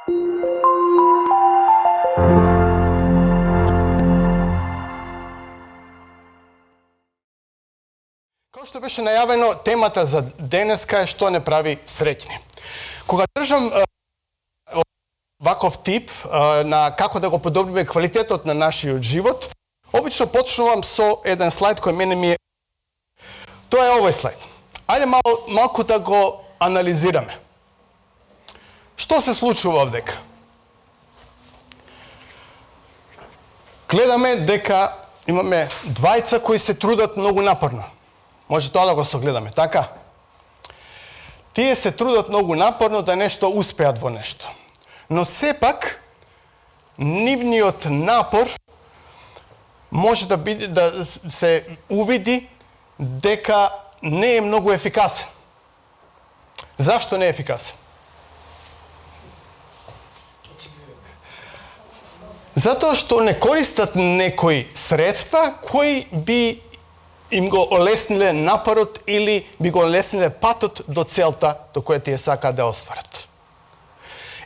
Kao što беше najavljeno, temata za deneska je što ne pravi srećni. Koga držam ovakav tip na kako da ga podobime kvalitetот na naši život, obično počnem so jedan slajd koji meni mi je... To je ovaj slajd. Ajde malko da go analizirаме. Što se случува овдека? Гледаме дека имаме двајца кои се трудат многу напорно. Може тоа да го согледаме, така? Тие се трудат многу напорно да нешто успеат во нешто. Но сепак, нивниот напор може да биде да се увиди дека не е многу ефикасен. Зашто не е ефикасен? Затоа што не користат некои средства кои би им го олесниле напорот или би го олесниле патот до целта до која тие сакаат да остварат.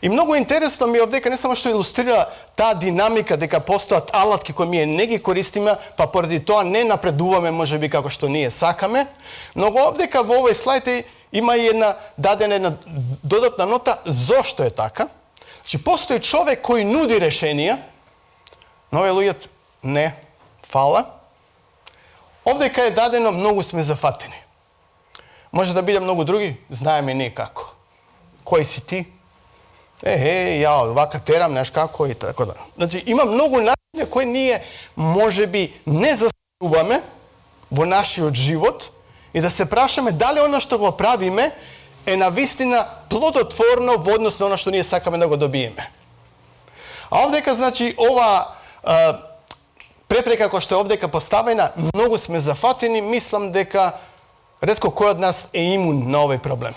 И многу интересно ми е овдека не само што илустрира таа динамика дека постојат алатки кои ние не ги користиме, па поради тоа не напредуваме можеби како што ние сакаме, но овдека во овој слајд има и дадена додатна нота зошто е така. Значи постои човек кој нуди решенија, но овие луѓе не, фала. Овдека е дадено многу сме зафатени. Може да биде многу други, знаеме ние како. Кој си ти? Ја вака терам, неш како и така да. Значи има многу начини кои ние можеби не заслужуваме во нашиот живот и да се прашаме дали она што го правиме е навистина плодотворно во однос на она што ние сакаме да го добиеме. А овдека, значи, ова препрека која што е овдека поставена, многу сме зафатени, мислам дека ретко кој од нас е имун на овој проблем.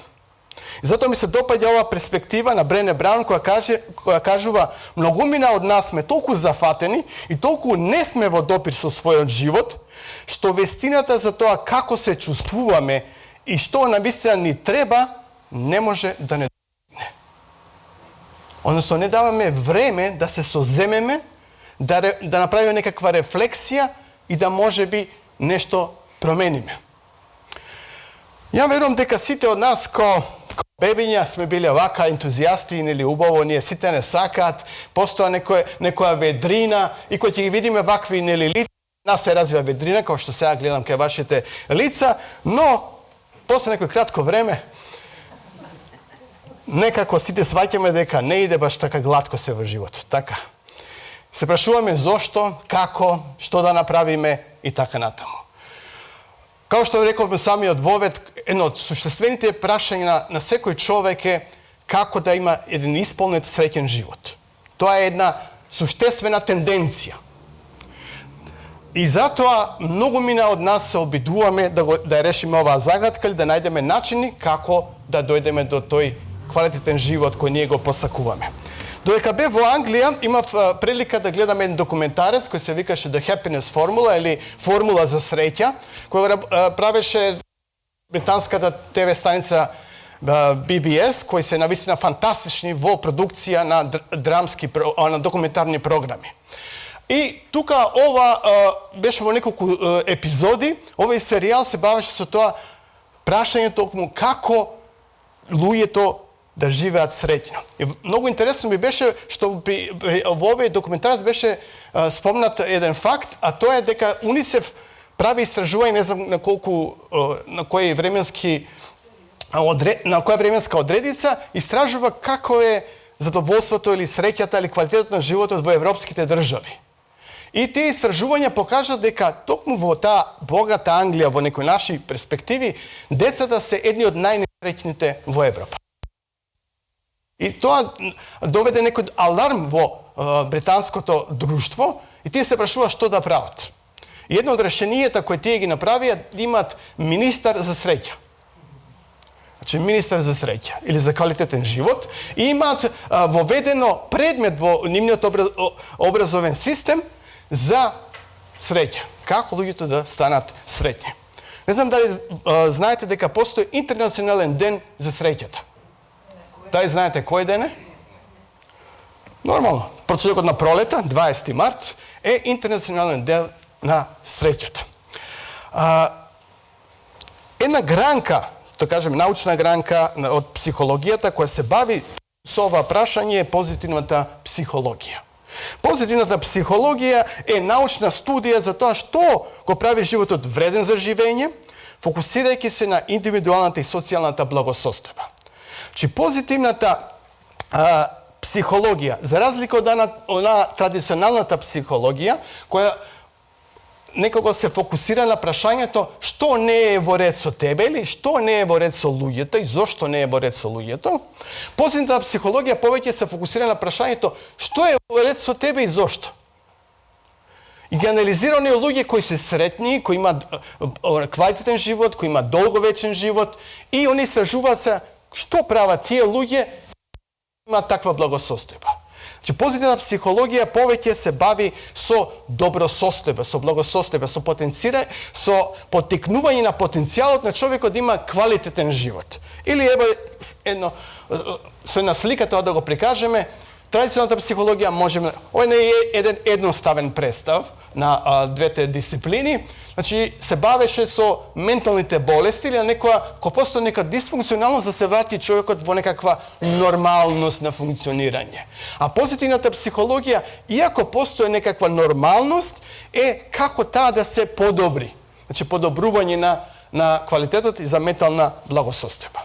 И затоа ми се допаѓа ова перспектива на Брене Браун која кажува многумина од нас сме толку зафатени и толку не сме во допир со својот живот, што вестината за тоа како се чувствуваме и што навистина ни треба, не може да не достигне. Односно, не даваме време да се соземеме, да направиме некаква рефлексија и да можеби нешто промениме. Ја верувам дека сите од нас ко бебиња сме биле вака ентузијасти, нели убаво, ние сите не сакаат, постоја некоја ведрина и кој ќе ги видиме вакви нели лица, нас се развива ведрина, како што сега гледам кај вашите лица, но после некој кратко време некако сите сваќаме дека не иде баш така глатко се во животот, така. Се прашуваме зошто, како, што да направиме и така натаму. Као што рековме самиот Вовет, едно од суштествените прашања на секој човек е како да има еден исполнет среќен живот. Тоа е една суштествена тенденција. И затоа многумина од нас се обидуваме да решиме оваа загадка или да најдеме начини како да дојдеме до тој квалитетен живот кој ние го посакуваме. Додека бе во Англија, имав прилика да гледам еден документарец кој се викаше The Happiness Formula или Формула за среќа, кој правеше британската ТВ станица BBS, кои се навистина фантастични во продукција на документарни програми. И тука ова беше во неколку епизоди, овој серијал се бавеше со тоа прашање токму како луѓето да живеат среќно. И многу интересно ми беше што во овој документарец беше спомнат еден факт, а тоа е дека УНИЦЕФ прави истражување, не знам на која временска одредица, истражува како е задоволството или среќата или квалитетот на животот во европските држави. И тие истражувања покажат дека токму во таа богата Англија, во некои наши перспективи, децата се едни од најнесреќните во Европа. И тоа доведе некој аларм во британското друштво и тие се прашуваат што да прават. И едно од решенијата кои тие ги направија имаат министар за среќа. Значи министар за среќа или за квалитетен живот и имаат воведено предмет во нивниот образовен систем за среќа. Како луѓето да станат среќни. Не знам дали знаете дека постои интернационален ден за среќата. Дали знаете кој ден е? Нормално. Почетокот на пролета, 20 март, е интернационален ден на среќата. Една гранка, да кажем научна гранка од психологијата која се бави со ова прашање е позитивната психологија. Позитивната психологија е научна студија за тоа што го прави животот вреден за живење, фокусирајќи се на индивидуалната и социјалната благосостојба. Позитивната психологија, за разлика од традиционалната психологија, која некако се фокусира на прашањето што не е во ред со тебе или што не е во ред со луѓето и зошто не е во ред со луѓето. Позитивната психологија повеќе се фокусира на прашањето што е во ред со тебе и зошто. И ги анализира оние луѓе кои се сретни, кои имаат квалитетен живот, кои имаат долговечен живот и они истражуваат се што прават тие луѓе имаат таква благосостојба. Позитивна психологија повеќе се бави со добросостојба, со благосостојба, со поттикнување на потенцијалот на човекот да има квалитетен живот. Или ево со една слика тоа да го прикажеме, традиционалната психологија можеме, ова не е еден едноставен представ на двете дисциплини, значи се бавеше со менталните болести или некоја кога постои нека дисфункционалност да се врати човекот во некаква нормалност на функционирање. А позитивната психологија, иако постои некаква нормалност, е како таа да се подобри. Значи подобрување на квалитетот и за ментална благосостојба.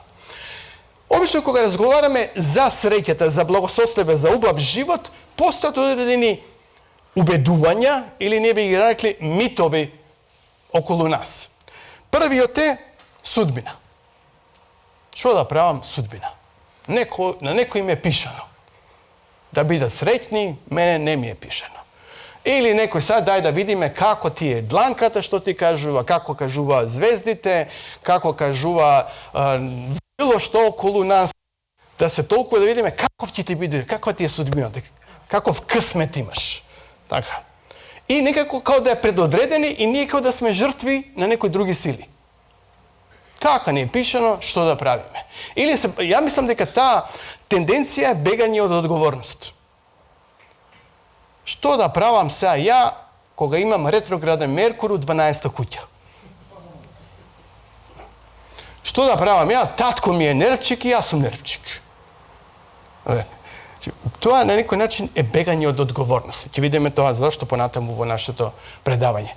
Обично кога разговараме за среќата, за благосостојба, за убав живот, постојат одредени убедувања или не би ги рекли митови околу нас. Првиот е судбина. Што да правам судбина? На некој им е пишано. Да бидат среќни, мене не ми е пишано. Или некој сад дај да видиме како ти е дланката, што ти кажува, како кажува звездите, како кажува било што околу нас, да се толку да видиме каков ќе ти биде, каква ти е судбината, каков късмет имаш. Така. И некако као да е предодредени и ние као да сме жртви на некои други сили. Така ни е пишано, што да правиме. Или ја мислам дека таа тенденција е бегање од одговорност. Што да правам сега ја кога имам ретрограден Меркур у 12-та куќа? Што да правам ја? Татко ми е нервчик и јас сум нервчик. Тоа на некој начин е бегање од одговорност. Ќе видиме тоа зашто понатаму во нашето предавање.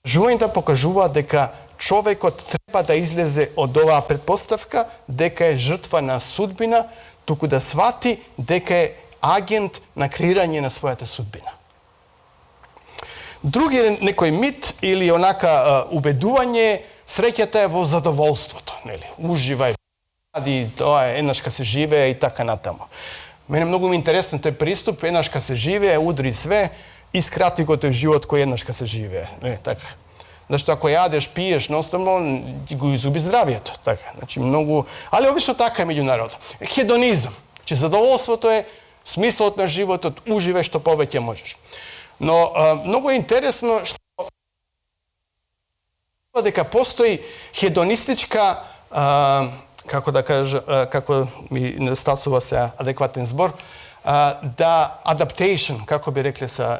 Жувањата покажуваат дека човекот треба да излезе од оваа претпоставка дека е жртва на судбина, туку да свати дека е агент на креирање на својата судбина. Други некој мит или онака убедување, среќата е во задоволството, нели? Уживај, тоа е еднашка се живее и така натаму. Мене многу ми интересен тој приступ, еднашка се живее, удри све и скрати го тој живот кој еднашка се живее. Не, така. Зашто ако јадеш, пиеш, ноставно, ти го изгуби здравието. Така. Значи многу, али обично така е меѓу народот. Хедонизам. Че задоволството е смислот на животот, уживе што повеќе можеш. Но многу е интересно што дека постои хедонистичка како да кажа, како ми недостасува се адекватен збор, да adaptation, како би рекле са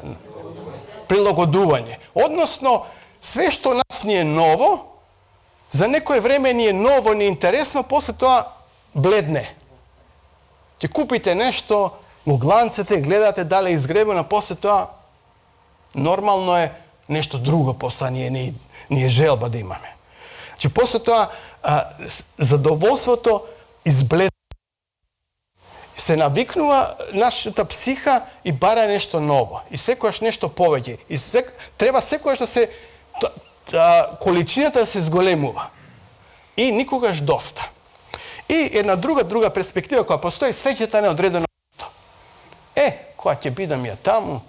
прилагодување. Односно, све што нас ни е ново, за некое време ни е ново, ни е интересно, после тоа бледне. Ќе купите нешто, го гланцете, гледате дали е изгребено, после тоа нормално е нешто друго, после ни е желба да имаме. Че после тоа задоволството избледува. Се навикнува нашата психа и бара нешто ново. И секојаш нешто повеќе. И треба секојаш да се количината да се зголемува. И никогаш доста. И една друга перспектива која постои, среќата не е одредено место. Кога ќе бидам ја таму,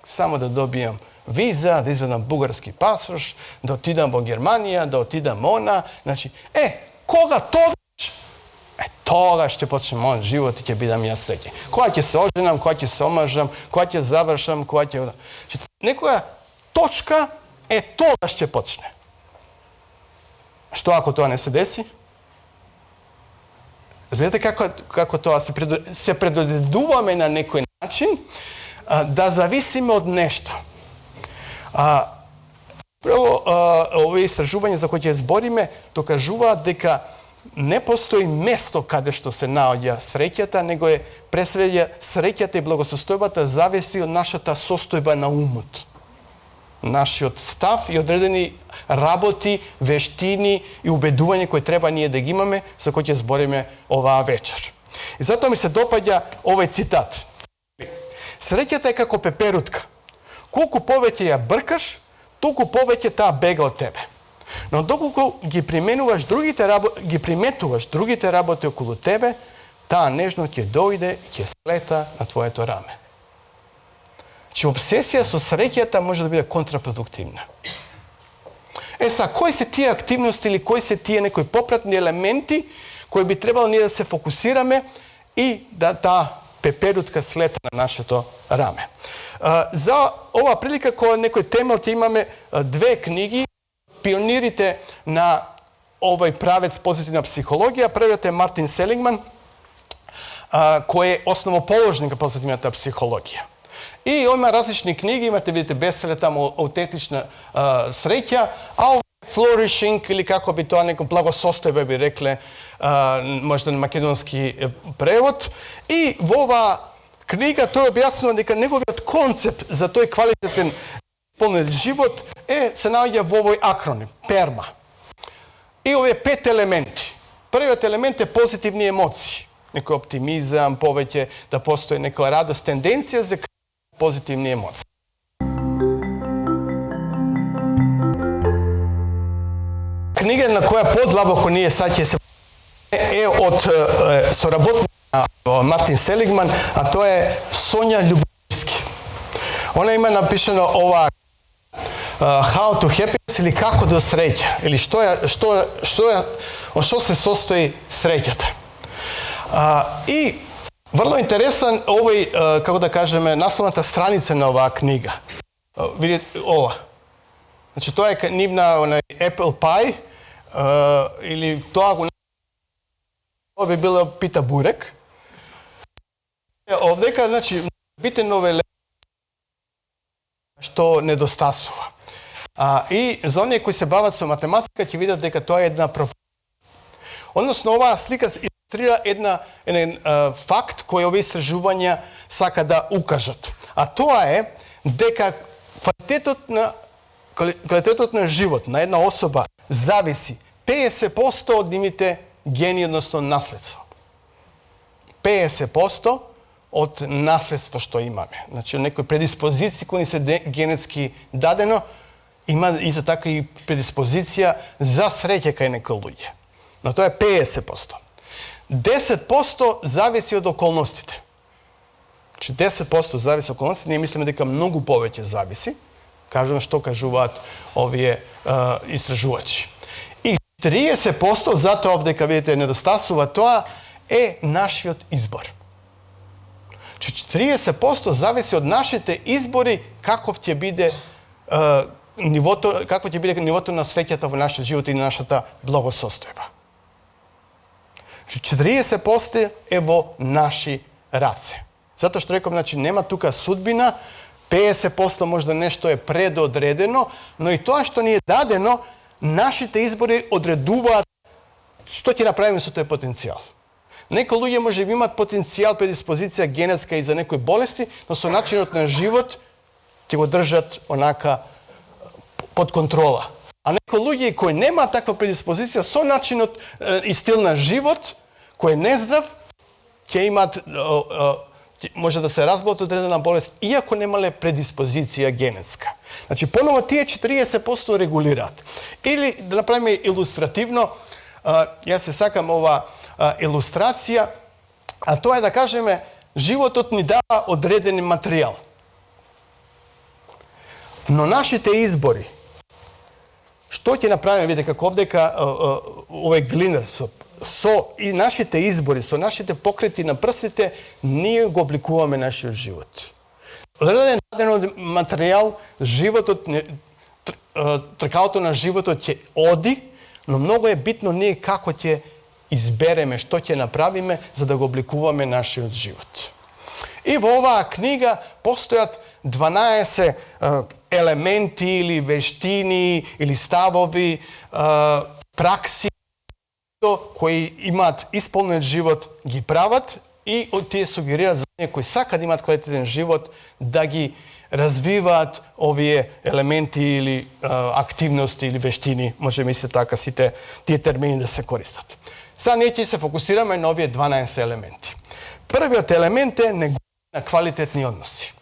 само да добијам виза, да изведам бугарски пасош, да отидам во Германија, да отидам она, значи, кога тогаш ќе почне мојот живот и ќе бидам ја среќен. Кога ќе се оженам, кога ќе се омажам, кога ќе завршам, кога ќе... Некоја точка тогаш ќе почне. Што ако тоа не се деси? Разбирате како тоа се предодедуваме на некој начин да зависиме од нешто. Прво, овие истражувања за кои ќе збориме докажуваат дека не постои место каде што се наоѓа среќата, него е пресвеѓа среќата и благосостојбата зависи од нашата состојба на умот. Нашиот став и одредени работи, вештини и убедување кои треба ние да ги имаме, за кои ќе збориме оваа вечер. И затоа ми се допаѓа овој цитат. Среќата е како пеперутка. Колку повеќе ја бркаш, толку повеќе таа бега од тебе. Но доколку ги приметуваш другите работи околу тебе, таа нежно ќе дојде и ќе слета на твоето раме. Че обсесија со среќата може да биде контрапродуктивна. Кои се тие активности или кои се тие некои попратни елементи кои би требало ние да се фокусираме и да таа пеперутка слета на нашето раме. За оваа прилика која некој темел ќе имаме две книги, пионирите на овој правец позитивна психологија. Првиот е Мартин Селигман, кој е основоположник на позитивната психологија. И има различни книги, имате, видите, беселе таму аутентична среќа, а flourishing, или како би тоа некој благосостојба би рекле, можда на македонски превод. И во оваа книга тој објаснува дека неговиот концепт за тој квалитетен полнет живот се наоѓа во овој акроним, PERMA. И овие 5 елементи. Првиот елемент е позитивни емоции. Некој оптимизам, повеќе да постои некоја радост, тенденција за позитивни емоции. Книга на која подлабоко ние сад ќе се е од соработник на Мартин Селигман, а тоа е Сонја Љубовски. Она има напишано ова How to Happiness, или како до среќа, или од што се состои среќата. И врло интересен овој, како да кажеме, насловната страница на оваа книга. Видите ова. Значи тоа е нивна Apple Pie, или тоа би било пита бурек. Овдека, значи, битен овој што недостасува. И за оние кои се бават со математика ќе видат дека тоа е една проблема. Односно, оваа слика илустрира еден факт кој овие истражувања сака да укажат. А тоа е дека квалитетот на живот на една особа зависи 50% од нивните гени, односно наследство. 50% од наследство што имаме. Значи, некои предиспозиции кои ни се генетски дадено, има исто така и предиспозиција за среќа кај некои луѓе. Но тоа е 50%. 10% зависи од околностите. Значи 10% зависи од околностите, ние мислиме дека многу повеќе зависи. Кажувам што кажуваат овие истражувачи. И 30% затоа дека видите недостасува тоа е нашиот избор. 30% зависи од нашите избори каков ќе биде нивото на среќата во нашиот живот и на нашата благосостојба. 40% е во наши раце. Затоа што реков, значи нема тука судбина, 50% можда нешто е предодредено, но и тоа што ни е дадено, нашите избори одредуваат што ќе направиме со тој потенцијал. Некои луѓе може би имаат потенцијал, предиспозиција генетска и за некои болести, но со начинот на живот ќе го држат онака под контрола. А некои луѓе кои немаат таква предиспозиција со начинот и стил на живот, кој е нездрав, ќе имаат може да се разболат од одредена болест, иако немале предиспозиција генетска. Значи, поново тие 40% регулираат. Или, да направиме илустративно, јас се сакам ова илустрација, а тоа е да кажеме, животот ни дава одреден материјал. Но нашите избори, што ќе направиме, видите, како овдека овој глинер со и нашите избори, со нашите покрети на прстите, ние го обликуваме нашиот живот. Одреден даден материјал, животот, тркалото на животот ќе оди, но многу е битно ние како ќе избереме, што ќе направиме за да го обликуваме нашиот живот. И во оваа книга постојат 12 елементи или вештини или ставови, пракси кои имаат исполнет живот, ги прават и тие сугерираат за оние кои сакаат да имаат квалитетен живот да ги развиваат овие елементи или активности или вештини, може мисли така сите тие термини да се користат. Сега ние ќе се фокусираме на овие 12 елементи. Првиот елемент е на квалитетни односи.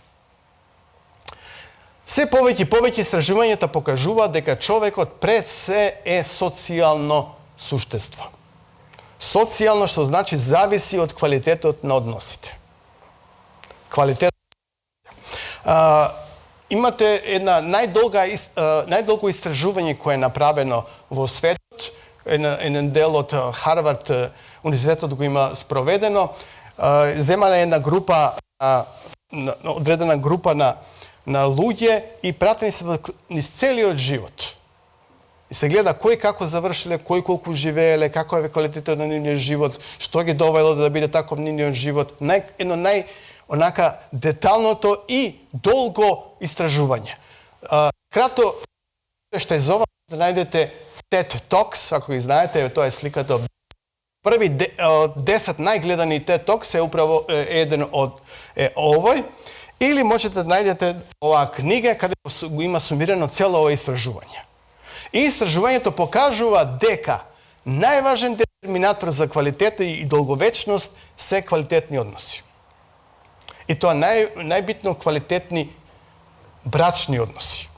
Се повеќе и повеќе истражувањата покажуваат дека човекот пред се е социјално суштество. Социјално, што значи зависи од квалитетот на односите. Квалитет. Имате една најдолго истражување кое е направено во светот, еден дел од Харвард универзитетот го има спроведено. Земале една група, одредена група на луѓе и пратени се низ целиот живот. И се гледа кој како завршиле, кој колку живееле, како е квалитетот на нивниот живот, што ги довело да биде таков нивниот живот. Онака деталното и долго истражување. Крато што е зова да најдете TED Talks, ако ги знаете, тоа е сликата. Први 10 најгледани TED Talks е управо еден од овој. Или можете да најдете оваа книга каде го има сумирано цело ова истражување. И истражувањето покажува дека најважен детерминатор за квалитет и долговечност се квалитетни односи. И тоа најбитно квалитетни брачни односи.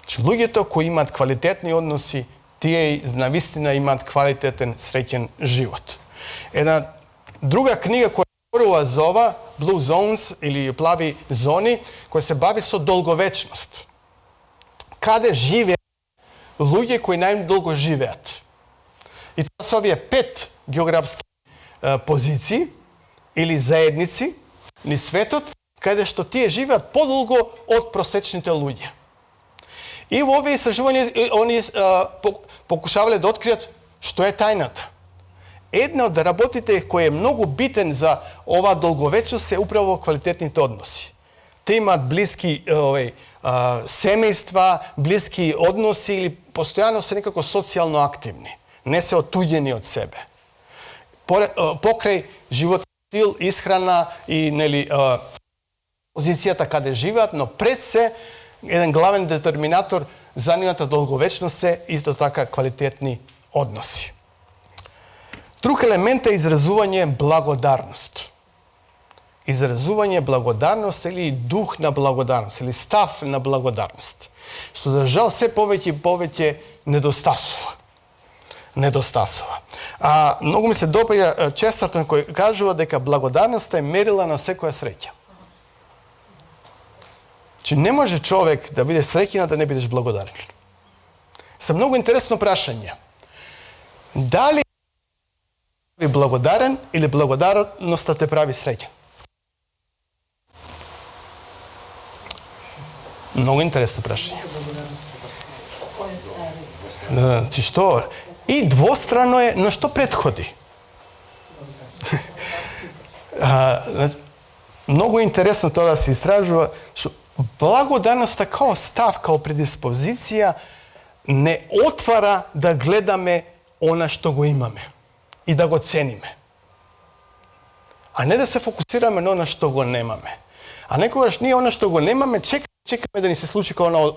Луѓето кои имаат квалитетни односи, тие навистина имаат квалитетен среќен живот. Една друга книга која зборува за ова, Blue Zones или плави зони, која се бави со долговечност. Каде живеат луѓе кои најдолго живеат. И тоа се овие 5 географски позиции или заедници ни светот, каде што тие живеат подолго од просечните луѓе. И во овие истражувања они покушавале да откријат што е тајната. Една од работите кој е многу битен за оваа долговечност е управо квалитетните односи. Те имаат блиски семејства, блиски односи или постојано се некако социјално активни. Не се отуѓени од себе. Покрај живот стил, исхрана и позицијата каде живеат, но пред се еден главен детерминатор за нивната долговечност се исто така квалитетни односи. Друг елемент е изразување благодарност. Изразување благодарност или дух на благодарност, или став на благодарност. Што за жал се повеќе и повеќе недостасува. Многу ми се допаѓа Честертон кој кажува дека благодарноста е мерила на секоја среќа. Че не може човек да биде среќен да не бидеш благодарен. Се многу интересно прашање. Дали ви благодарен или благодарноста те прави среќен? Многу интересно прашање. Значи што? И двострано е, но што предходи? Многу интересно тоа да се истражува, што благодарноста као став, као предиспозиција не отвара да гледаме она што го имаме и да го цениме. А не да се фокусираме на она што го немаме. А некогаш ние она што го немаме чекаме да ни се случи као на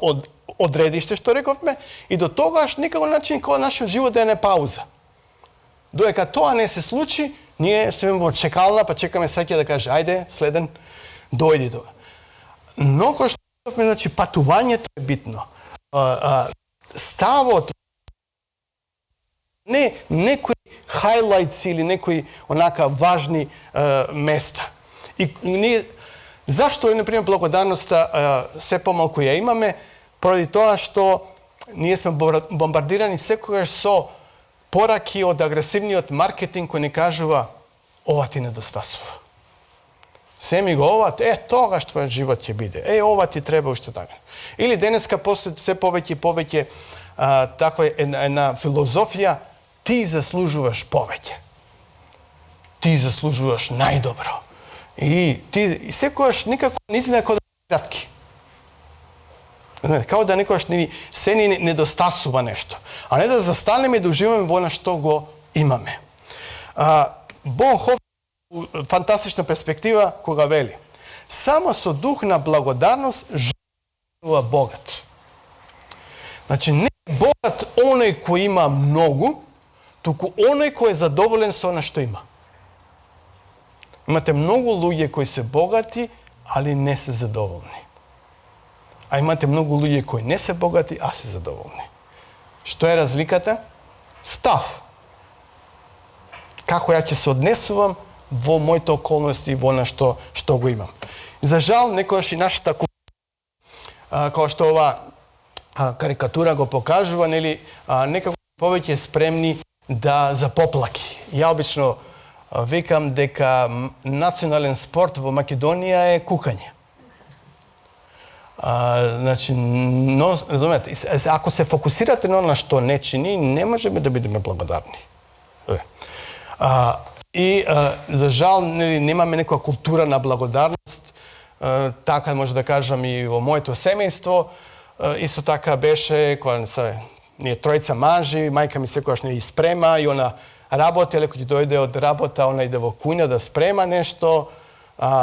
одредиште, што рековме, и до тогаш некако начин као нашиот живот да е на пауза. Додека тоа не се случи, ние сме во чекална, па чекаме среќа да каже, ајде, следен, дојди тоа. Но кој што значи патувањето е битно. Ставот, не некои хайлайтс или некои онака важни места. И ние зашто, например, благодарноста се помалку ја имаме? Поради тоа што ние сме бомбардирани секогаш со пораки од агресивниот маркетинг кој ни кажува ова ти недостасува. Се ми го ова, тогаш твојот живот ќе биде. Ова ти треба уште така. Или денеска постои се повеќе и повеќе таква една филозофија Ti zaslužuješ повеќе. Ти заслужуваш најдобро. И ти секогаш некако не изгледа како да кратки. Као да некогаш се ни недостасува нешто. А не да застанеме и да уживаме во она што го имаме. Бонхоф фантастична перспектива кога вели: само со дух на благодарност живува богат. Значи не е богат оној кој има многу, туку оној кој е задоволен со она што има. Имате многу луѓе кои се богати, али не се задоволни. А имате многу луѓе кои не се богати, а се задоволни. Што е разликата? Став. Како ја ќе се однесувам во моите околности и во она што го имам. За жал, некојаш и нашата култура, како што ова карикатура го покажува, нели, некако повеќе спремни за поплаки. Ја обично викам дека национален спорт во Македонија е кукање. Значи, разумете, ако се фокусирате на она што не чини, не можеме да бидеме благодарни. За жал, немаме некоја култура на благодарност. Така може да кажам и во моето семејство. Исто така беше, кога ние тројца мажи, мајка ми секогаш не испрема и она работи, але кога ќе дојде од работа, она иде во куња да спрема нешто,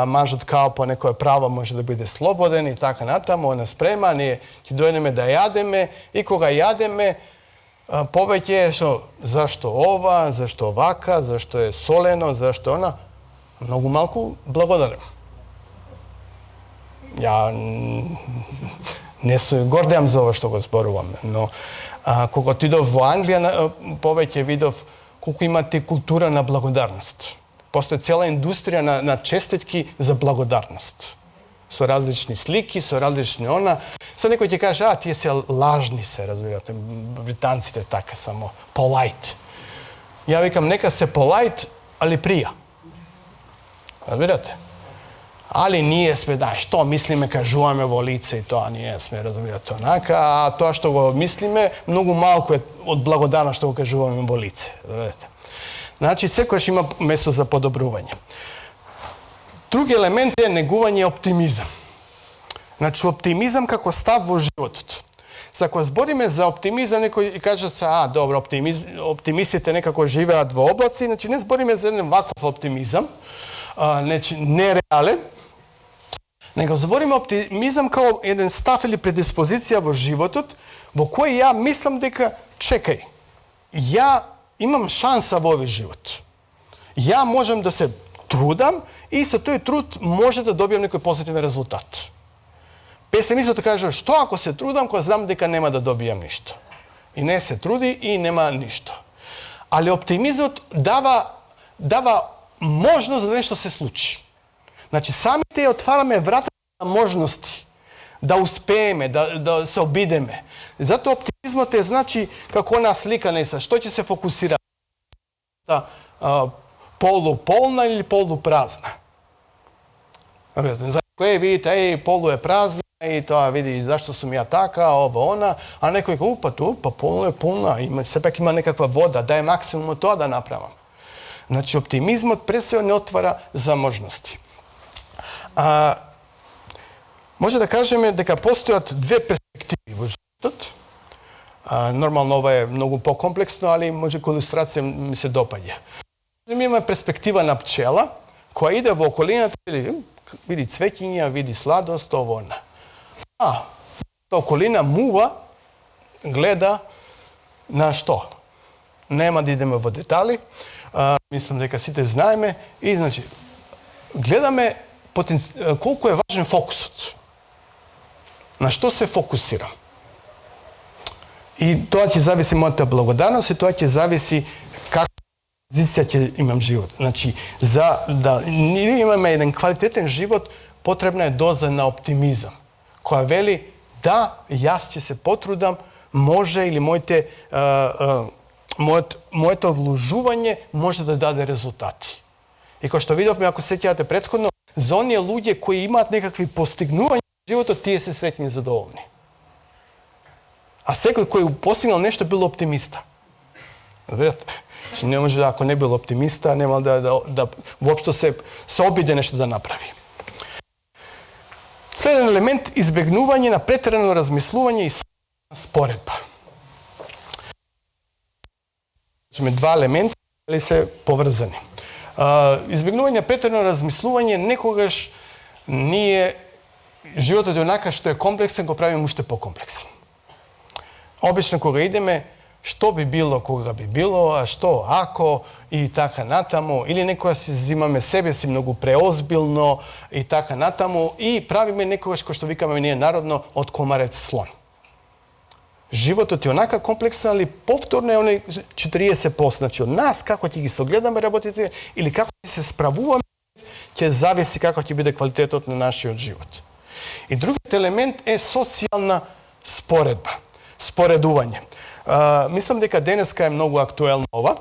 мажот као по некое право може да биде слободен и така натаму, она спрема, ние ќе дојдеме да јадеме и кога јадеме, повеќе што зашто ова, зашто вака, зашто е солено, зашто она, многу малку благодарам. Ја не се гордеам за ова што го зборувам, но кога отидов во Англија, повеќе видов колку имате култура на благодарност. Постои цела индустрија на честитки за благодарност. Со различни слики, со различни она. Sad некој ќе каже, тие се лажни се, разбирате, британците така само, polite. Ја викам, нека се polite, али прија. Разбирате? Али ние сме, што мислиме, кажуваме во лице и тоа, ние сме, разбирате, онака, а тоа што го мислиме, многу малку е од благодарност што го кажуваме во лице, разбирате. Значи, секојаш има место за подобрување. Други елемент е негување оптимизам. Значи, оптимизам како став во животот. Ако збориме за оптимизам, некои кажат се, добро, оптимистите некако живеат во облаци, значи не збориме за еден ваков оптимизам, значи нереален, него збориме оптимизам како еден став или предиспозиција во животот, во кој ја мислам дека, чекај, ја имам шанса во овој живот. Ја можам да се трудам и со тој труд може да добијам некој позитивен резултат. Песимистот каже, што ако се трудам, кога знам дека нема да добијам ништо. И не се труди и нема ништо. Али оптимизмот дава можност да нешто се случи. Значи, самите отвараме врата на можности да успееме, да се обидеме. Зато оптимизмот е, значи, како она слика, што ќе се фокусира? Полуполна или полупразна? Кој видите, полу е празна, и тоа види зашто сум ја така, ова, она, а некој па полно е полна, сепак има некаква вода, дај максимум тоа да направам. Значи, оптимизмот пред се не отвара за можности. Може да кажеме дека постојат две перспективи во животот. Нормално ова е многу покомплексно, али може кој илустрација ми се допаѓа. Имаме перспектива на пчела, која иде во околината, види цвеќиња, види сладост, ово, она. Околина мува, гледа на што? Нема да идеме во детали, мислам дека сите знаеме, и значи, гледаме колку е важен фокусот. На што се фокусирам? И тоа ќе зависи мојата благодарност и тоа ќе зависи каква позиција ќе имам живот. Значи, за да имаме еден квалитетен живот, потребна е доза на оптимизам, која вели, јас ќе се потрудам, може или моето вложување може да даде резултати. И кој што видовме, ако се сеќавате претходно, за оние луѓе кои имаат некакви постигнувања во животот, тие се среќни и задоволни. А секој кој постигнал нешто бил оптимиста. Разбирате? Значи не може, ако не бил оптимиста, нема да воопшто се обиде нешто да направи. Следен елемент, избегнување на претерано размислување и споредба. Два елемента или се поврзани. Избегнување на претерано размислување некогаш ние животот е онака што е комплексен, го правиме уште покомплексен. Обично кога идеме, што би било кога би било, а што ако и така натаму, или некоја си взимаме себе си многу преозбилно и така натаму и правиме некогаш, кој што викаме ние народно, од комарец слон. Животот е онака комплексен, али повторно е оној 40%. Значи од нас, како ќе ги согледаме работите или како ќе се справуваме, ќе зависи како ќе биде квалитетот на нашиот живот. И другиот елемент е социјална споредба, споредување. Мислам дека денеска е многу актуелно ова,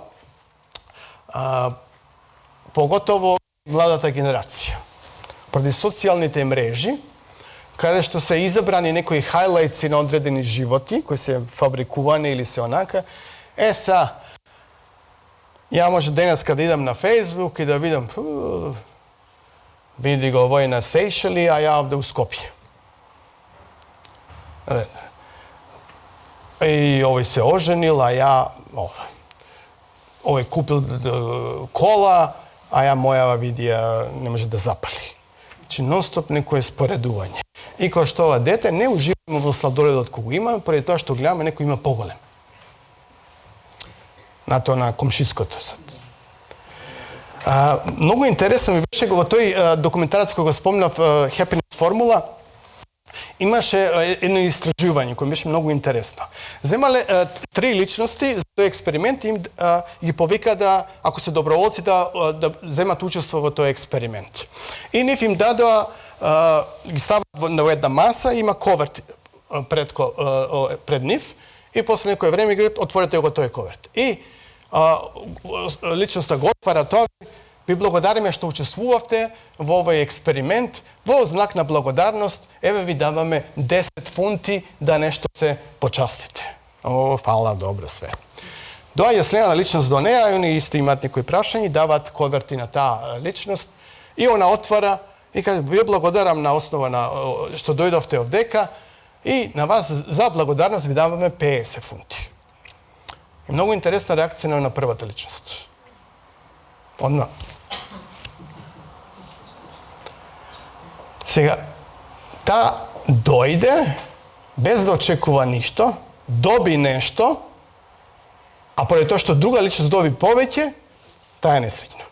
поготово младата генерација. Поради социјалните мрежи, каде што се изабрани некои хайлайтси на одредени животи, кои се фабрикувани или се онака, ја може денеска да идам на Фейсбук и да видам види го овој на Сейшели, а ја овде у Скопје. И овој се оженил, а ја овој купил кола, а ја мојава види не може да запали. Значи нон-стоп некое споредување. И кога што ова дете не уживаме во сладоледот кога го имаме, поради тоа што гледаме некој има поголем. На тоа на комшиското сад. Многу интересно ми беше во тој документарец кој го спомнав Happiness Formula, имаше едно истражување кој беше многу интересно. Земале 3 личности за тој експеримент и им ги повика да, ако се доброволци, да земат учество во тој експеримент. И нив им дадоа, ги стават на една маса, има коверт пред нив и после некој време ги отворите го тој коверт. И личноста го отвара тоа, ви благодариме што учествувавте во овој експеримент, во знак на благодарност, еве ви даваме 10 фунти да нешто се почастите. Фала, добро све. Доаѓа следна личност до неа, и они исто имаат некои прашања, даваат коверти на таа личност, и она отвара и каже, ви благодарам на основа на што дојдовте овдека, и на вас за благодарност ви даваме 50 фунти. И многу интересна реакција на првата личност. Одма. Сега, таа дојде, без да очекува ништо, доби нешто, а поради тоа што друга личност доби повеќе, таа е несреќна.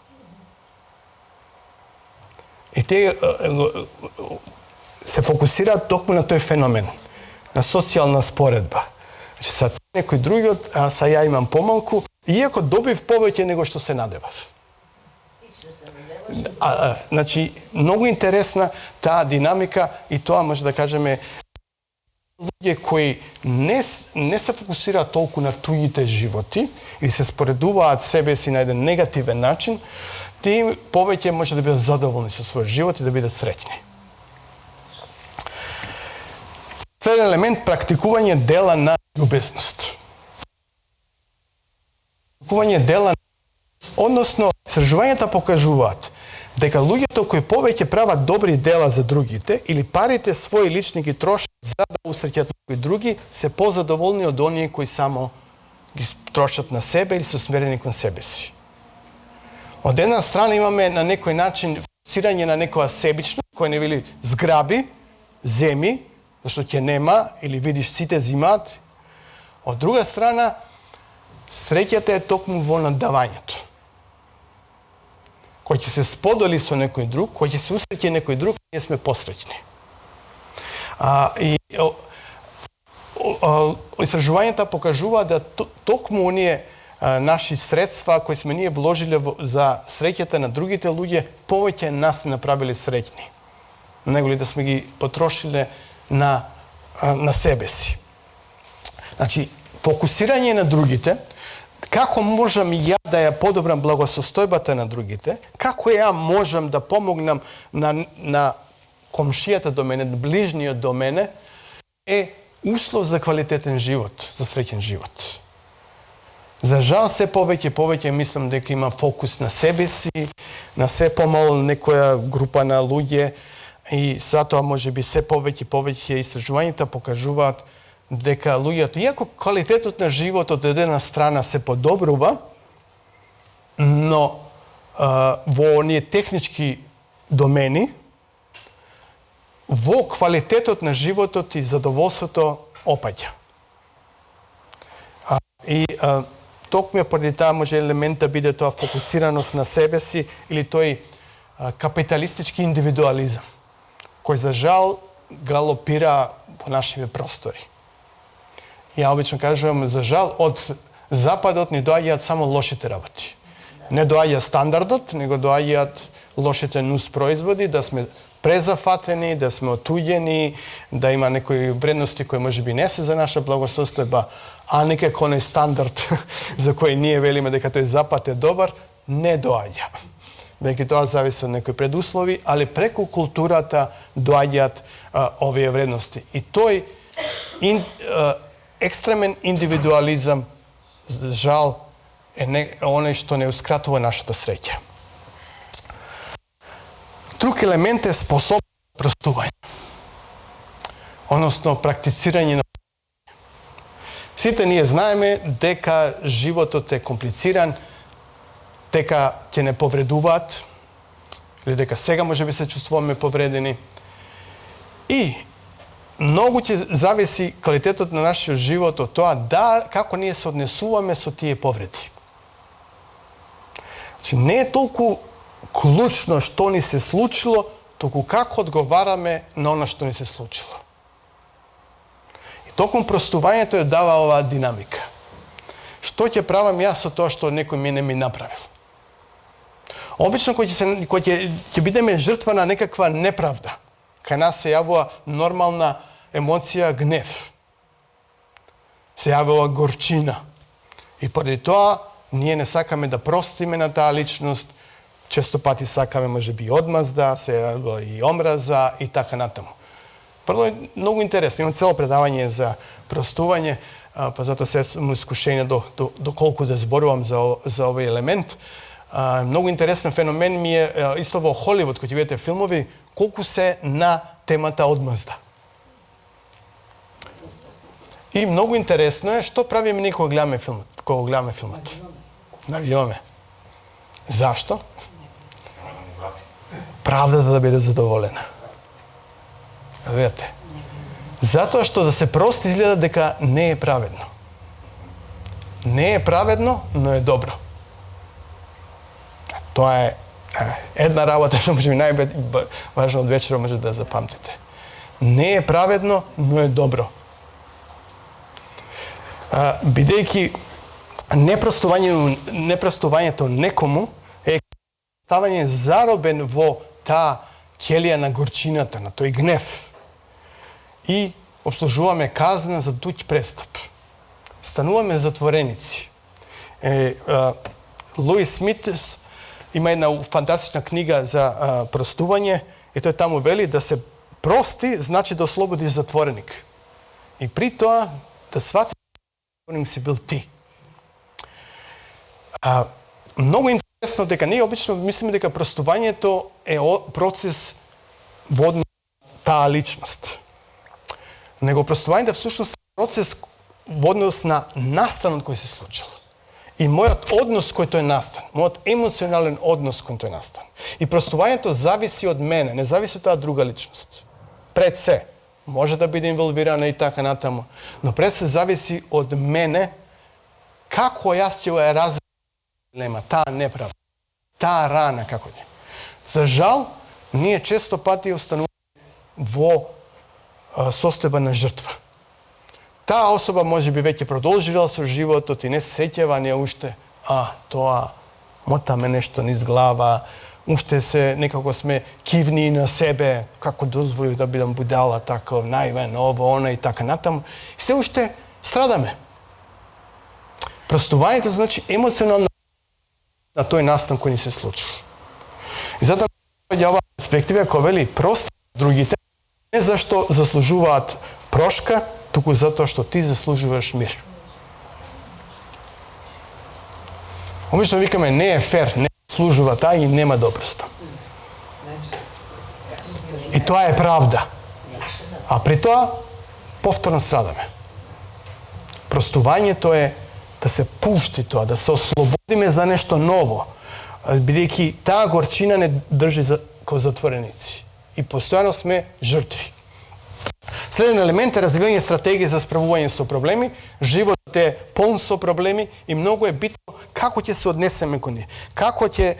И те се фокусираат токму на тој феномен, на социјална споредба. Значи, са некој другиот, а са ја имам помалку, иако добив повеќе него што се надевав. Значи, многу интересна таа динамика и тоа може да кажеме луѓе кои не се фокусираат толку на туѓите животи или се споредуваат себе си на еден негативен начин, тие повеќе може да бидат задоволни со својот живот и да бидат среќни. Следен елемент, практикување дела на љубезност. Практикување дела, односно, истражувањата покажуваат дека луѓето кои повеќе прават добри дела за другите или парите своји лични ги трошат за да усреќат некои други, се позадоволни од оние кои само ги трошат на себе или се усмерени кон себе си. Од една страна имаме на некој начин фокусирање на некоја себичност, која не вели зграби, земи, зашто ќе нема, или видиш сите зимаат. Од друга страна, среќата е токму во надавањето. Кој ќе се сподели со некој друг, кој ќе се усреќи некој друг, ние сме посреќни. Истражувањата покажува да токму оние наши средства кои сме ние вложиле за среќата на другите луѓе, повеќе нас не направиле среќни. Неголи да сме ги потрошиле на себе си. Значи, фокусирање на другите, како можам ја да ја подобрам благосостојбата на другите, како ја можам да помогнам на комшијата до мене, ближниот до мене, е услов за квалитетен живот, за среќен живот. За жал, се повеќе мислам дека има фокус на себе си, на се помал некоја група на луѓе и затоа можеби се повеќе истражувањата покажуваат дека луѓето, иако квалитетот на животот од една страна се подобрува, но во оние технички домени, во квалитетот на животот и задоволството опаѓа. Токму поради таа може елемент да биде тоа фокусираност на себе си или тој капиталистички индивидуализам, кој за жал галопира по нашите простори. Ја обично кажувам, за жал, од Западот не доаѓаат само лошите работи. Не доаѓа стандардот, него доаѓаат лошите нус производи, да сме презафатени, да сме отуѓени, да има некои вредности кои можеби не се за наша благосостојба, а некако оној стандард за кој ние велиме дека тој Запад е добар, не доаѓа. Веќе тоа зависи од некои предуслови, али преку културата доаѓаат овие вредности. И тој екстремен индивидуализам, жал, е оној што не ускратува нашата среќа. Друг елемент е способност простување, односно практицирање на. Сите ние знаеме дека животот е комплициран, дека ќе не повредуваат, или дека сега може би се чувствуваме повредени. И многу ќе зависи квалитетот на нашиот живот од тоа како ние се однесуваме со тие повреди. Значи, не е толку клучно што ни се случило, туку како одговараме на она што ни се случило. И токму простувањето ја дава оваа динамика. Што ќе правам јас со тоа што некој мене ми направил? Обично кој ќе бидеме жртва на некаква неправда, кај нас се јавува нормална емоција гнев. Се јавува горчина. И поради тоа ние не сакаме да простиме на таа личност, често пати сакаме можеби одмазда, се јавува и омраза и така натаму. Прво е многу интересно, имам цело предавање за простување, па затоа се сум искушение до колку да зборувам за овој елемент. Многу интересен феномен ми е исто во Холивуд, кога ќе видите филмови, колку се на темата одмазда. И многу интересно е што правиме ние кога гледаме филмот. Навиваме. Зашто? Правдата да биде задоволена. Видете? Затоа што да се прости изгледа дека не е праведно. Не е праведно, но е добро. Тоа е една работа што може би најважно од вечера може да запамтите. Не е праведно, но е добро. Бидејќи непростувањето некому е ставање заробен во таа ќелија на горчината, на тој гнев. И обслужуваме казна за туѓ престап. Стануваме затвореници. Луис Смит има една фантастична книга за простување и тој таму вели да се прости значи да ослободиш затвореник. И при тоа да свати затвореник си бил ти. Многу интересно дека ние обично мислиме дека простувањето е процес во однос на таа личност. Него простувањето всушност е процес во однос на настанот кој се случил. И мојот однос кој тој настан, мојот емоционален однос кој тој настан. И простувањето зависи од мене, не зависи од таа друга личност. Пред се, може да биде инволвирана и така натаму, но пред се зависи од мене како јас ќе ја разделам таа неправда, таа рана како ќе. За жал, ние често пати остануваме во состојба на жртва. Таа особа може би веќе продолжила со животот и не се сеќава не уште, тоа мотаме нешто низ глава, уште се некако сме кивни на себе, како дозволив да бидам будала таков, наивен, ово, она и така натаму. И се уште страдаме. Простувањето значи емоционално на тој настан кој ни се случил. И затоа оваа перспектива која вели прости другите, не зашто заслужуваат прошка, туку затоа што ти заслужуваш мир. Обично викаме не е фер, не служува таа и нема доброста. И тоа е правда. А при тоа повторно страдаме. Простувањето е да се пушти тоа, да се ослободиме за нешто ново, бидејќи таа горчина не држи како затвореници. И постојано сме жртви. Следен елемент е развивање стратегии за справување со проблеми. Животот е полн со проблеми и многу е битно како ќе се однесеме кон нив, како ќе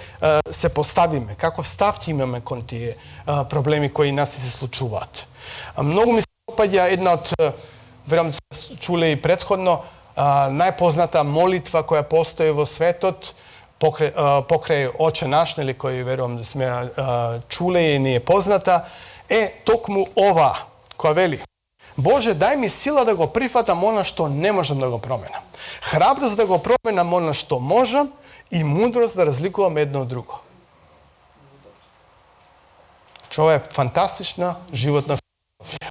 се поставиме, каков став ќе имаме кон тие проблеми кои нас се случуваат. Многу ми се допаѓа една од, веројатно сте чуле и претходно, најпозната молитва која постои во светот, покрај Оче наш, нели, кој верувам да сме чуле и ни е позната, е токму ова, која вели: Боже, дај ми сила да го прифатам она што не можам да го променам. Храброст да го променам она што можам и мудрост да разликувам едно од друго. Ова е фантастична животна философија.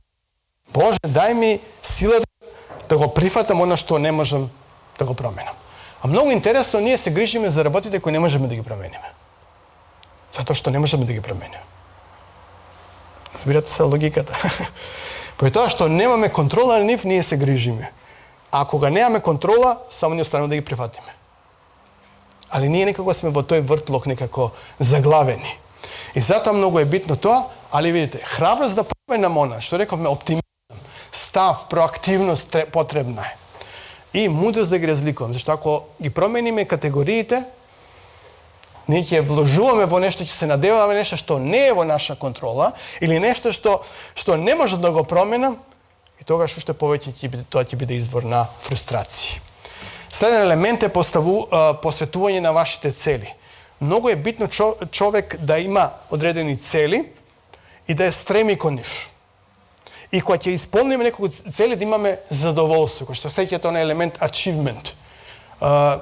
Боже, дај ми сила да го прифатам она што не можам да го променам. А многу интересно, ние се грижиме за работите кои не можеме да ги промениме. Затоа што не можеме да ги промениме. Збирате се логиката. По тоа што немаме контрола на нив, ние се грижиме. А кога немаме контрола, само ни останува да ги прифатиме. Али ние некако сме во тој вртлок некако заглавени. И затоа многу е битно тоа, али видите, храброст да променам она, што рековме, оптимизам, став, проактивност потребна е. И мудрост да ги разликувам, зашто ако ги промениме категориите, ние ќе вложуваме во нешто, ќе се надеваме нешто што не е во наша контрола, или нешто што не може да го променам, и тогаш уште повеќе тоа ќе биде извор на фрустрации. Следен елемент е посветување на вашите цели. Многу е битно човек да има одредени цели и да ја стреми кон нив. И кога ќе исполниме некои цели, да имаме задоволство, кој што сеќате на елемент achievement.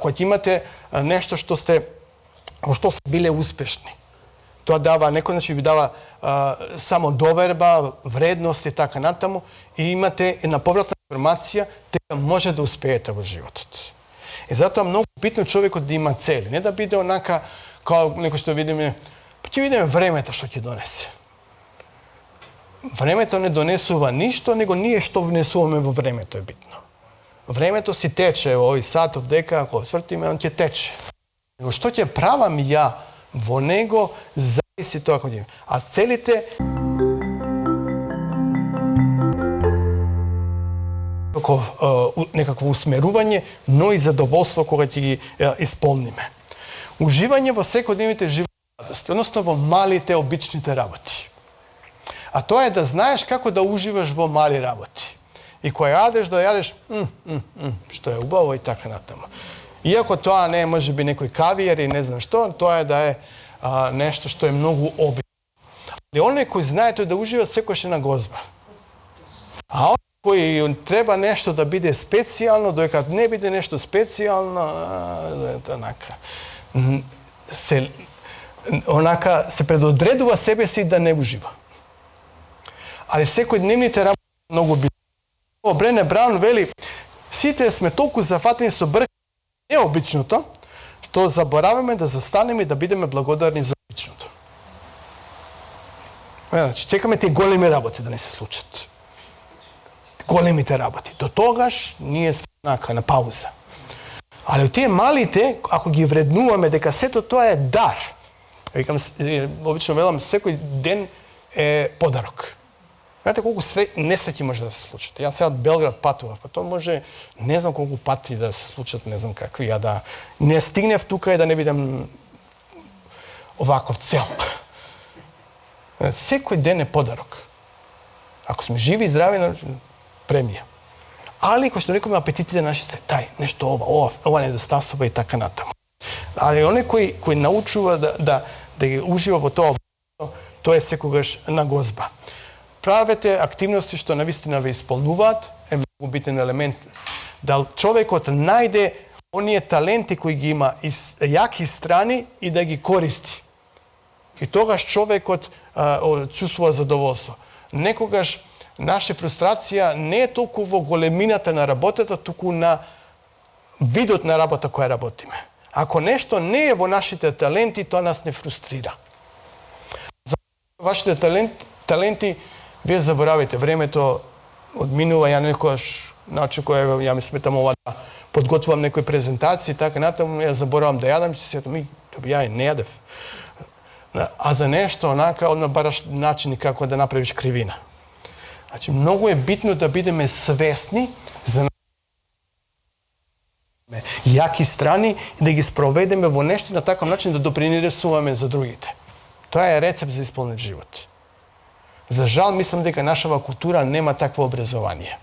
Кога ќе имате нешто што сте биле успешни. Тоа дава, некој значи ви дава само доверба, вредност и така натаму, и имате една повратна информација дека може да успеете во животот. И затоа многу битно човекот да има цели, не да биде онака како некој што видиме, ќе видиме времето што ќе донесе. Времето не донесува ништо, него ние што внесуваме во времето е битно. Времето си тече, овој сатов дека, ако свртиме, он ќе тече. Него што ќе правам ја во него, зависи тоа кој ќе. А целите некакво усмерување, но и задоволство кога ќе ги исполниме. Уживање во секојдневните животни радости, односно во малите обичните работи. А тоа е да знаеш како да уживаш во мали работи. И кога јадеш, да јадеш што е убаво и така натаму. Иако тоа не е можеби некој кавиер и не знам што, тоа е да е нешто што е многу обично. Али оној кој знае тој да ужива секојаш на гозба. А оној кој треба нешто да биде специјално, додека не биде нешто специјално, се предодредува себе си да не ужива. Али секојдневните работи многу битни. Брене Браун вели: сите сме толку зафатени со необичното, што забораваме да застанеме и да бидеме благодарни за обичното. Значи, чекаме тие големи работи да не се случат. Големите работи. До тогаш ние сме на пауза. Али тие малите, ако ги вреднуваме дека сето тоа е дар, викам, обично велам, секој ден е подарок. Знаете колку несреќи може да се случат. Јас сега од Белград патував, па тоа може не знам колку пати да се случат, не знам какви, ја да не стигнев тука и да не бидам оваков цел. Секој ден е подарок. Ако сме живи и здрави, премија. Али, кој што рекоме, апетитите наши се тај, нешто ова недостасува и така натаму. Али оној кој научува да ги ужива во тоа, тоа е секогаш на гозба. Правете активности што навистина ве исполнуваат, е многу битен елемент. Да човекот најде оние таленти кои ги има јаки страни и да ги користи. И тогаш човекот чувствува задоволство. Некогаш наша фрустрација не е толку во големината на работата, туку на видот на работа која работиме. Ако нешто не е во нашите таленти, тоа нас не фрустрира. За вашите таленти, вие заборавите. Времето одминува, ја некојаш начекувам, ја ми сметам ова да подготвувам некои презентации, така натаму ја заборавам да јадам, ќе се сетам, ја не јадев. А за нешто, онака, одма бараш начини како да направиш кривина. Значи, многу е битно да бидеме свесни за јаки страни и да ги спроведеме во нешто на таков начин да допринесуваме за другите. Тоа е рецепт за исполнет живот. За жал, мислам дека нашава култура нема такво образование.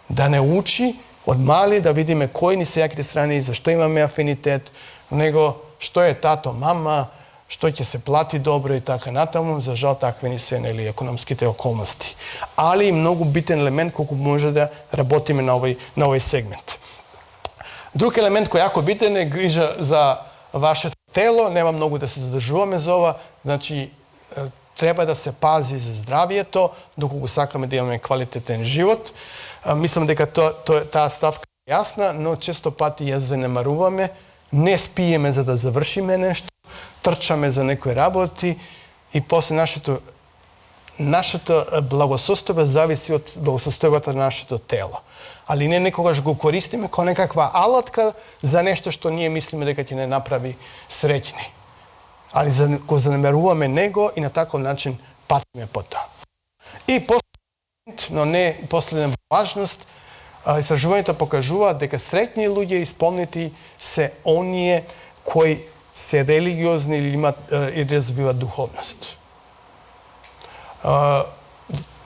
Да не учи од мали да видиме кои ни се јаките страни, зашто имаме афинитет, него што е тато, мама, што ќе се плати добро и така натаму, за жал такви ни се економските околности. Али и многу битен елемент колку може да работиме на овој сегмент. Друг елемент кој е јако битен е грижа за вашето тело, нема многу да се задржуваме за ова, значи треба да се пази за здравието, доколку сакаме да имаме квалитетен живот. Мислам дека таа ставка е јасна, но често пати ја занемаруваме, не спиеме за да завршиме нешто, трчаме за некои работи и после нашето благосостојба зависи од благосостојбата на нашето тело. Али не некогаш го користиме како некаква алатка за нешто што ние мислиме дека ќе не направи среќни. Али го занемеруваме него и на таков начин патиме по тоа. И последен, но не последен важност, истражувањето покажуваат дека среќни луѓе исполнети се оние кои се религиозни или имат и развиват духовност.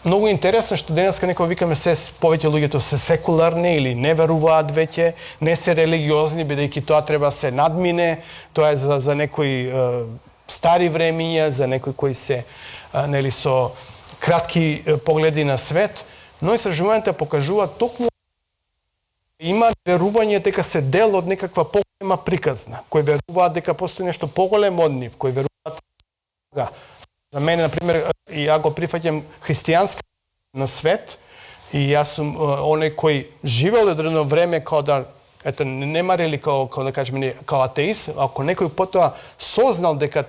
Многу интересно што денеска некој викаме се повеќе луѓето се секуларни или не веруваат веќе, не се религиозни, бидејќи тоа треба се надмине, тоа е за некои стари времиња, за некои кои се нели со кратки погледи на свет, но истражувањата покажуваат токму има верување дека се дел од некаква поголема приказна, кои веруваат дека постои нешто поголемо од нив, кои веруваат Бога. За мене, например, ја го прифаќам христијански на свет и јас сум оној кој живеел одредено време као да не марели као да кажеме као атеист, ако некој потоа сознал дека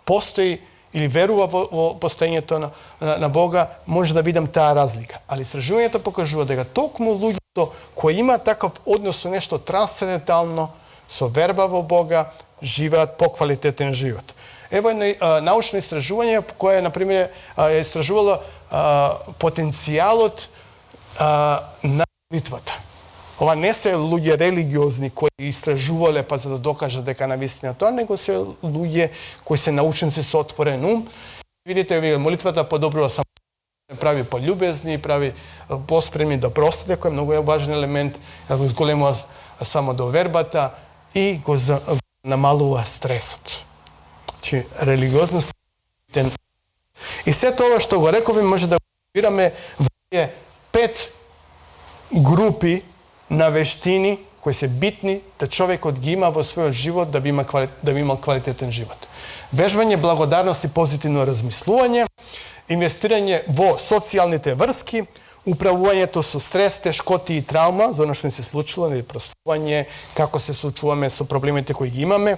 постои или верува во постоењето на Бога, може да видам таа разлика. Али истражувањето покажува дека токму луѓето кои имаат таков однос со нешто трансцендентално, со верба во Бога, живеат поквалитетен живот. Ево едно научно истражување кое, например, е истражувало потенцијалот на молитвата. Ова не се луѓе религиозни кои истражувале па за да докажат дека навистина тоа, него се луѓе кои се научници со отворен ум. Видите, молитвата подобрува само прави пољубезни, прави поспремни да простите, кој е многу важен елемент, го зголемува само довербата и го намалува стресот. Значи, религиозност и се тоа што го рековме може да го разбираме во 5 групи на вештини кои се битни да човекот ги има во својот живот да би имал квалитетен живот. Вежбање, благодарност и позитивно размислување, инвестирање во социјалните врски, управувањето со стрес, тешкоти и траума, за оно што ни се случило, или простување, како се соочуваме со проблемите кои ги имаме,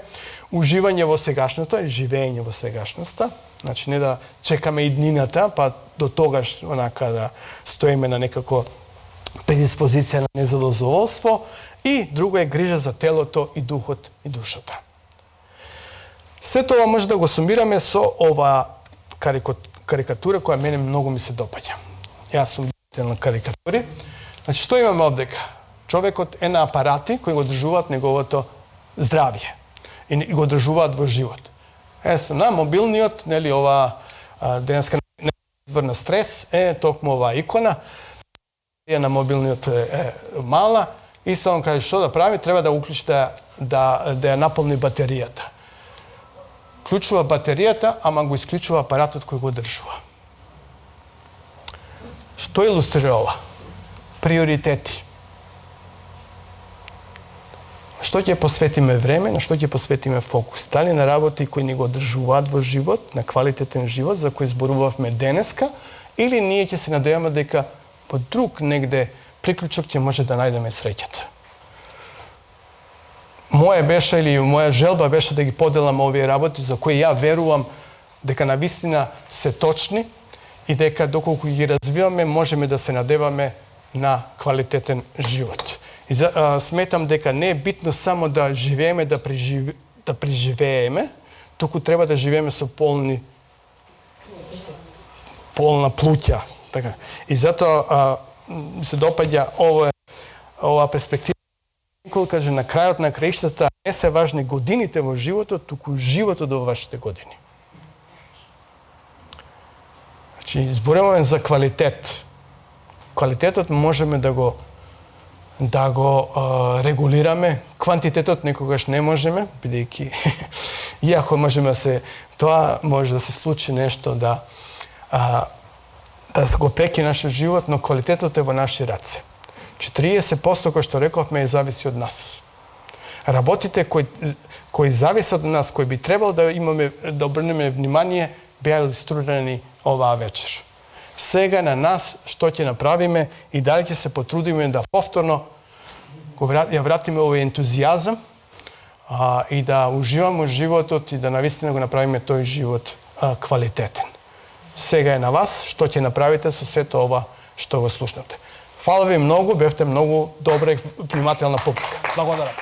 уживање во сегашноста, живење во сегашноста, значи не да чекаме и днината, па до тогаш онака да стоиме на некако предиспозиција на незадоволство, и друго е грижа за телото и духот и душата. Се тоа може да го сумираме со ова карикатура која мене многу ми се допаѓа. Јас сум на карикатури. Значи, што имаме овдека? Човекот е на апарати кои го одржуваат неговото здравје и го одржуваат во живот. Сам на мобилниот, нели ова денеска извор на стрес е токму ова икона. На мобилниот е мала и само каже што да прави, треба да уклучи да ја наполни батеријата. Клучува батеријата, ама го исклучува апаратот кој го држува. Што илустрира ова? Приоритети. Што ќе посветиме време, на што ќе посветиме фокус? Дали на работи кои ни го одржуваат во живот, на квалитетен живот за кој зборувавме денеска, или ние ќе се надеваме дека во друг негде приклучок ќе може да најдеме среќата. моја беше или моја желба беше да ги поделам овие работи за кои ја верувам дека навистина се точни и дека доколку ги развиваме можеме да се надеваме на квалитетен живот. И сметам дека не е битно само да живееме, да преживееме, туку треба да живееме со полна плуќа. Така. И затоа се допаѓа ова перспектива. Никој каже на крајот на краиштата не се важни годините во животот, туку животот во вашите години. Значи, зборуваме за квалитет. Квалитетот можеме да го регулираме, квантитетот некогаш не можеме, бидејќи иако можеме тоа може да се случи нешто да го преки нашиот живот, но квалитетот е во наши раце. 40% кој што рековме зависи од нас. Работите кои зависат од нас, кои би требало да имаме да обрнеме внимание, беа илустрирани оваа вечер. Сега на нас што ќе направиме и дали ќе се потрудиме да повторно ја вратиме овој ентузијазам и да уживаме животот и да навистина го направиме тој живот квалитетен. Сега е на вас што ќе направите со сето ова што го слушнате. Фала ви многу, бевте многу добра и внимателна публика. Благодарам.